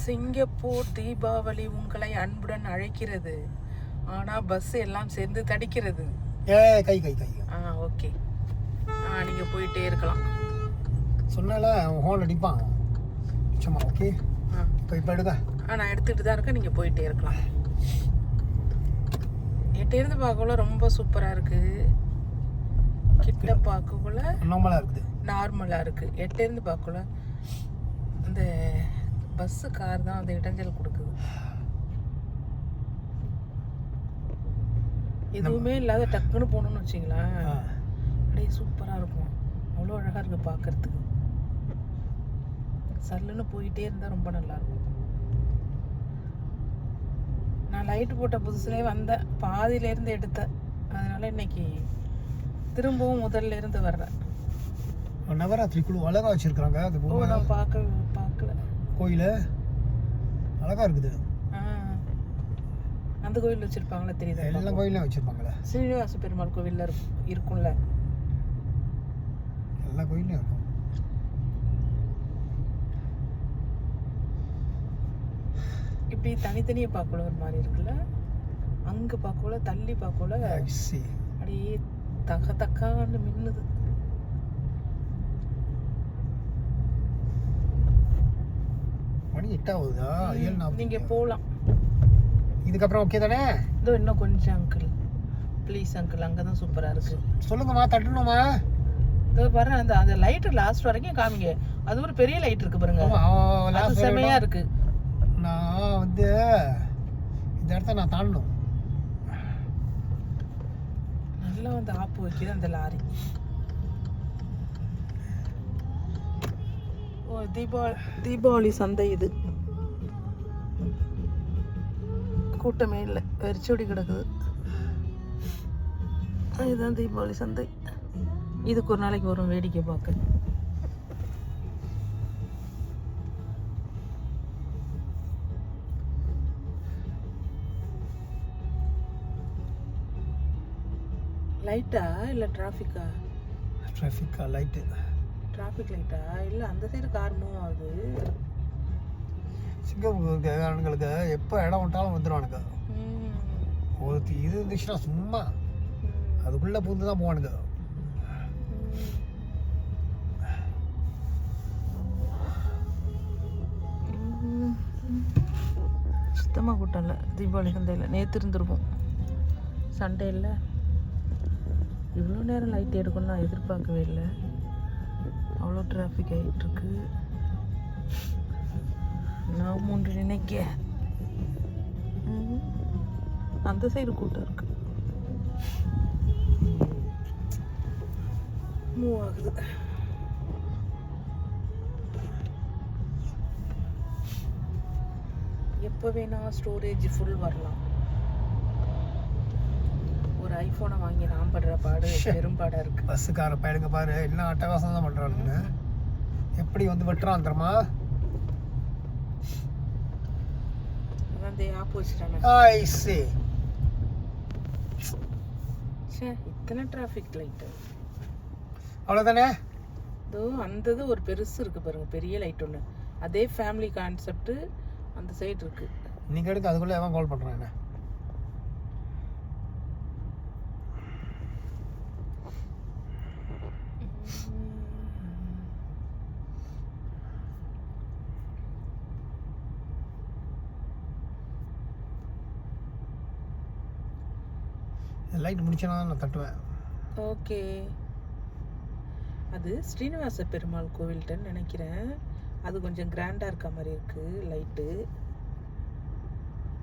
Singapore Deepavali உங்களை அன்புடன் அழைக்கிறது. ஆனா பஸ் எல்லாம் சேர்ந்து தடிக்கிறது. கை கை கை ஓகே. நீங்க போயிட்டே இருக்கலாம். சொன்னால ஹோன் அடிப்பான் சும்மா. ஓகே இப்போ எடுக்க. நான் எடுத்துகிட்டு தான் இருக்கேன். நீங்கள் போயிட்டே இருக்கலாம். எட்டேருந்து பார்க்கக்குள்ள ரொம்ப சூப்பராக இருக்குது. கிட்ட பார்க்கக்குள்ள நார்மலாக இருக்குது. நார்மலாக இருக்குது. எட்டேருந்து பார்க்கக்குள்ள இந்த பஸ்ஸு கார் தான் அந்த இடைஞ்சல் கொடுக்குது. எதுவுமே இல்லாத டக்குன்னு போகணும்னு வச்சிங்களேன், அப்படியே சூப்பராக இருக்கும். அவ்வளோ அழகாக இருக்குது பார்க்குறதுக்கு. சல்லுன்னு போயிட்டே இருந்தால் ரொம்ப நல்லாயிருக்கும். நான் லைட்டு போட்ட புதுசுலேயே வந்தேன், பாதியிலேருந்து எடுத்தேன். அதனால் இன்னைக்கு திரும்பவும் முதல்ல இருந்து வர்றேன். நவராத்திரி குழு அழகாக வச்சுருக்குறாங்க. அது நான் பார்க்கல. கோயில் அழகாக இருக்குது. அந்த கோயில் வச்சுருப்பாங்களா தெரியுது. எல்லா கோயிலும் வச்சுருப்பாங்களே. ஸ்ரீனிவாச பெருமாள் கோவிலில் இருக்கும்ல, எல்லா கோயிலும் இருக்கும். இப்படி தனித்தனியாக பார்க்கல ஒரு மாதிரி இருக்குல்ல. அங்கே பார்க்கல, தள்ளி பார்க்கல, அப்படியே தக்கான்னு மின்னுது. மணி 8 ஆகுதா? நீங்க போகலாம். இதுக்கப்புறம் ஓகே தானே? இதோ இன்னும் கொஞ்சம் அங்கிள், ப்ளீஸ் அங்கிள், அங்கே தான் சூப்பராக இருக்கு. சொல்லுங்கம்மா, தட்டணுமா? இதோ பாருங்க, அந்த லைட்டு லாஸ்ட் வரைக்கும் காமிங்க. அது ஒரு பெரிய லைட் இருக்கு பாருங்க, அது செமையா இருக்கு. நான் வந்து இந்த இடத்த நான் தாண்டணும். நல்லா வந்து ஆப்பு வைக்கிது அந்த லாரி. ஓ, தீபாவளி சந்தை இது. கூட்டமே இல்லை, வெறிச்சோடி கிடக்குது. இதுதான் தீபாவளி சந்தை. இதுக்கு ஒரு நாளைக்கு வரும் வேடிக்கை பார்க்க. லைட்டா இல்லை டிராஃபிக்கா? லைட்டு டிராஃபிக் லைட்டா? இல்லை, அந்த சைடு கார் மூவ் ஆகுது. சிங்கப்பூருக்கு எப்போ இடம் விட்டாலும் வந்துடுவானுங்க. ஒரு இது இருந்துச்சுன்னா சும்மா அதுக்குள்ளே பூந்து தான் போவானுங்க. சுத்தமாக கூட்டம் இல்லை தீபாவளி சந்தையில். நேற்று இருந்திருக்கும், சண்டே இல்லை. இவ்வளோ நேரம் லைட் எடுக்கணும்னு நான் எதிர்பார்க்கவே இல்லை. அவ்வளோ டிராஃபிக் ஆகிட்டுருக்கு. நான் மூன்று நினைக்க அந்த சைடு கூட்டம் இருக்கு, மூவ் ஆகுது. எப்போ வேணா ஸ்டோரேஜ் ஃபுல் வரலாம். ஒரு ஐஃபோனை வாங்கி நான் படுற பாடு பெரும்பாடாக இருக்கு. பஸ்ஸுக்கார பையனுங்க பாரு, எல்லாம் அட்டகாசம் தான் பண்ணுறானுங்க. எப்படி வந்து வெட்டுறான் தெரியுமா? அந்த ஆப் வச்சுட்டானே. இத்தனை டிராஃபிக் லைட்டு அவ்வளோதானே? இதோ அந்த ஒரு பெருசு இருக்கு பாருங்க, பெரிய லைட் ஒன்று. அதே ஃபேமிலி கான்செப்ட் அந்த சைடு இருக்கு. நீங்கள் எடுத்து அதுக்குள்ளே எவன் கால் பண்ணுறான் என்ன? லைட் முடிச்சனா நான் தட்டுவேன். ஓகே. அது ஸ்ரீனிவாச பெருமாள் கோவில்கிட்டன்னு நினைக்கிறேன். அது கொஞ்சம் கிராண்டாக இருக்க மாதிரி இருக்குது லைட்டு.